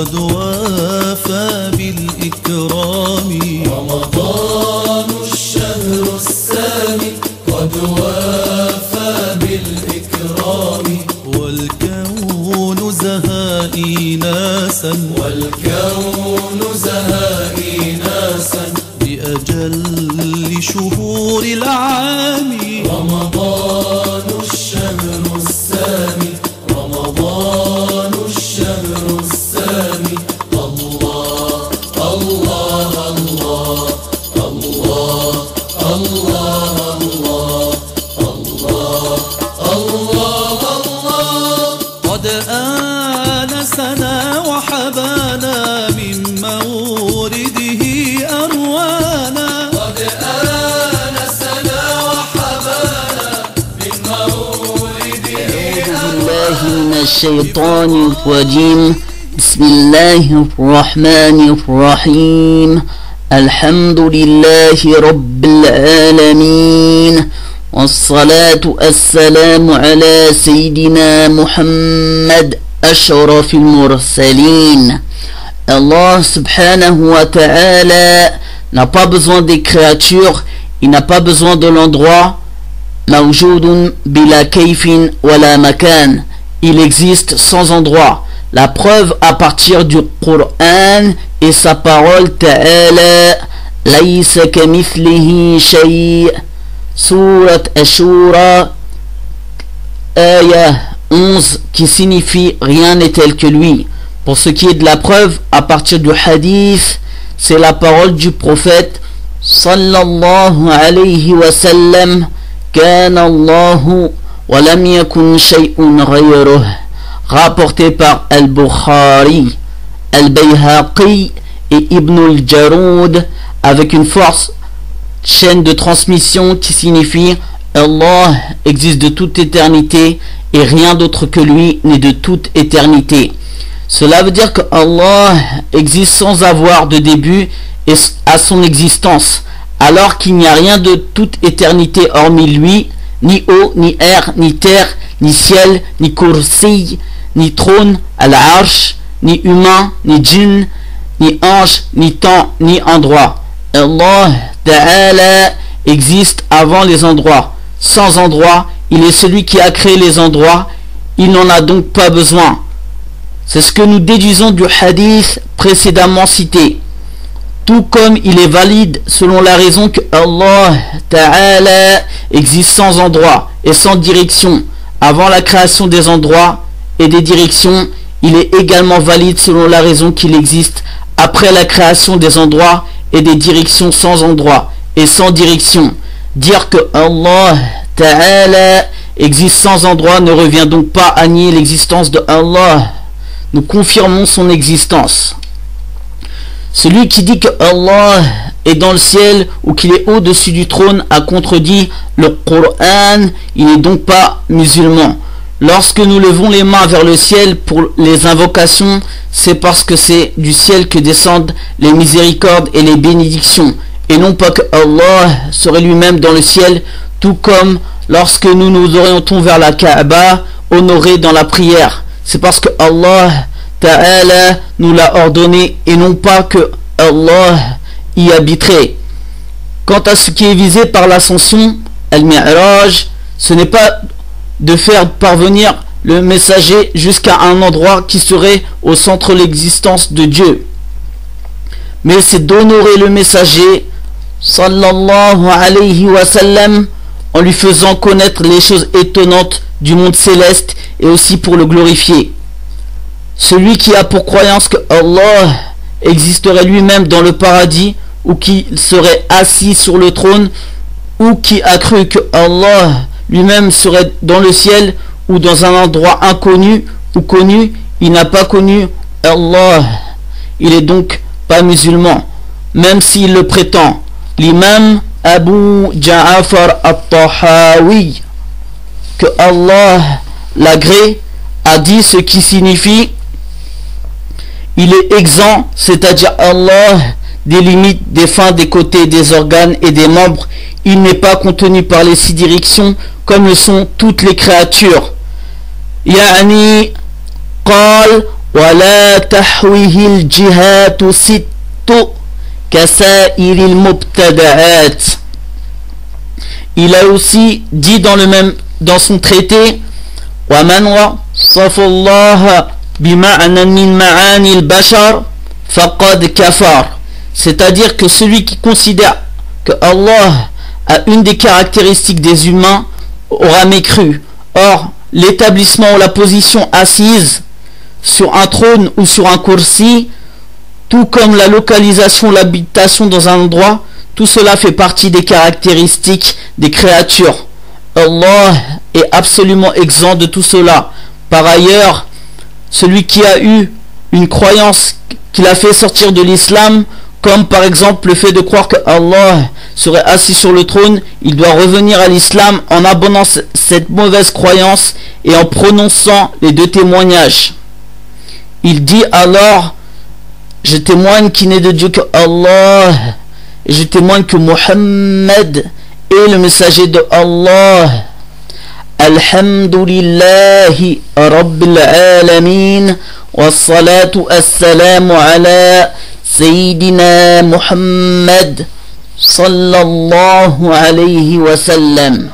قد وافى بالإكرام رمضان الشهر السامي قد وافى بالإكرام والكون زهائي ناسا بأجل شهور العام رمضان الشهر السامي رمضان الشهر السامي الله الله الله الله الله الله الله الله قد آنسنا وحبانا من مورده أروانا قد آنسنا وحبانا من مورده بالله من الشيطان الرجيم. بسم الله الرحمن الرحيم. الحمد لله رب العالمين، والصلاة والسلام على سيدنا محمد أشرف المرسلين. Allah subhanahu wa ta'ala n'a pas besoin des créatures, il n'a pas besoin de l'endroit. Mawjoudun bila kayfin wala makan, il existe sans endroit. La preuve à partir du Coran et sa parole ta'ala, laysa kamithlihi shay', Surat Ashura, Ayah 11, qui signifie rien n'est tel que lui. Pour ce qui est de la preuve à partir du hadith, c'est la parole du prophète sallallahu alayhi wa sallam, kana Allahu wa lam yakun shay'un ghayruh, rapporté par Al-Bukhari, Al-Bayhaqi et Ibn al-Jarud, avec une force chaîne de transmission qui signifie Allah existe de toute éternité et rien d'autre que lui n'est de toute éternité. Cela veut dire que Allah existe sans avoir de début et à son existence, alors qu'il n'y a rien de toute éternité hormis lui, ni eau, ni air, ni terre, ni ciel, ni kursi, ni trône, al-arsh, ni humain, ni djinn, ni ange, ni temps, ni endroit. Allah Ta'ala existe avant les endroits. Sans endroit, il est celui qui a créé les endroits, il n'en a donc pas besoin. C'est ce que nous déduisons du hadith précédemment cité. Tout comme il est valide selon la raison que Allah Ta'ala existe sans endroit et sans direction avant la création des endroits et des directions, il est également valide selon la raison qu'il existe après la création des endroits et des directions sans endroit et sans direction. Dire que Allah Ta'ala existe sans endroit ne revient donc pas à nier l'existence de Allah. Nous confirmons son existence. Celui qui dit que Allah est dans le ciel ou qu'il est au-dessus du trône a contredit le Coran, il n'est donc pas musulman. Lorsque nous levons les mains vers le ciel pour les invocations, c'est parce que c'est du ciel que descendent les miséricordes et les bénédictions, et non pas que Allah serait lui-même dans le ciel, tout comme lorsque nous nous orientons vers la Kaaba, honorés dans la prière. C'est parce que Allah Ta'ala nous l'a ordonné et non pas que Allah y habiterait. Quant à ce qui est visé par l'ascension, Al-Mi'raj, ce n'est pas de faire parvenir le messager jusqu'à un endroit qui serait au centre de l'existence de Dieu, mais c'est d'honorer le messager sallallahu alayhi wa sallam en lui faisant connaître les choses étonnantes du monde céleste et aussi pour le glorifier. Celui qui a pour croyance que Allah existerait lui-même dans le paradis ou qu'il serait assis sur le trône, ou qui a cru que Allah lui-même serait dans le ciel ou dans un endroit inconnu ou connu, il n'a pas connu Allah. Il est donc pas musulman, même s'il le prétend. L'imam Abu Ja'far al-Tahawi, que Allah l'agrée, a dit ce qui signifie il est exempt, c'est-à-dire Allah des limites, des fins, des côtés, des organes et des membres. Il n'est pas contenu par les 6 directions comme le sont toutes les créatures. Yani قال ولا تحويه الجهات ست كسائر المبتدعات. Il a aussi dit dans son traité ومن وصف الله بمعنى من معاني البشر فقد كفر, c'est-à-dire que celui qui considère que Allah a une des caractéristiques des humains aura mécru. Or, l'établissement ou la position assise sur un trône ou sur un kursi, tout comme la localisation ou l'habitation dans un endroit, tout cela fait partie des caractéristiques des créatures. Allah est absolument exempt de tout cela. Par ailleurs, celui qui a eu une croyance qui l'a fait sortir de l'islam, comme par exemple le fait de croire que Allah serait assis sur le trône, il doit revenir à l'islam en abandonnant cette mauvaise croyance et en prononçant les deux témoignages. Il dit alors: je témoigne qu'il n'est de Dieu que Allah, et je témoigne que Muhammad est le messager de Allah. Alhamdulillahi Rabbil Alamin, wassalatu assalamu ala Sayyidina Muhammad sallallahu alayhi wa sallam.